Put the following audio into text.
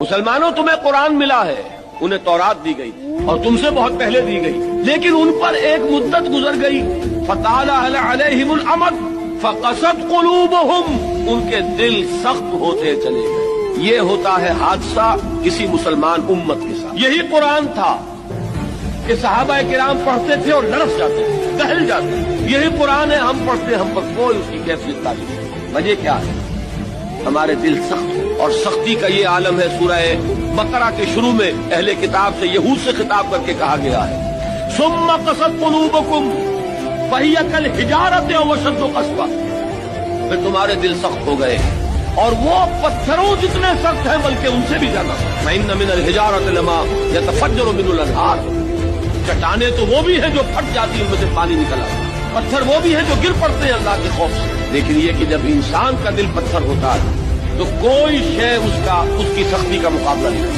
مسلمانوں تمہیں قرآن ملا ہے، انہیں تورات دی گئی اور تم سے بہت پہلے دی گئی، لیکن ان پر ایک مدت گزر گئی، فطال علیہم الامد فقست قلوبہم، ان کے دل سخت ہوتے چلے گئے۔ یہ ہوتا ہے حادثہ کسی مسلمان امت کے ساتھ۔ یہی قرآن تھا کہ صحابہ کرام پڑھتے تھے اور لرز جاتے تھے، دہل جاتے تھے۔ یہی قرآن ہے، ہم پڑھتے ہم پر کوئی اس کی کیفیت تعریف نہیں۔ وجہ کیا ہے؟ ہمارے دل سخت ہو، اور سختی کا یہ عالم ہے۔ سورہ بقرہ کے شروع میں اہل کتاب سے، یہود سے خطاب کر کے کہا گیا ہے ثم قست قلوبکم فہی کالحجارۃ او اشد قسوۃ، پھر تمہارے دل سخت ہو گئے اور وہ پتھروں جتنے سخت ہیں بلکہ ان سے بھی زیادہ سخت۔ فإن من الحجارۃ لما يتفجر منه الانہار، چٹانیں تو وہ بھی ہیں جو پھٹ جاتی ہیں، ان میں سے پانی نکل آتا ہے، پتھر وہ بھی ہیں جو گر پڑتے ہیں اللہ کے خوف سے۔ لیکن یہ کہ جب انسان کا دل پتھر ہوتا ہے تو کوئی شے اس کی سختی کا مقابلہ نہیں کرتی۔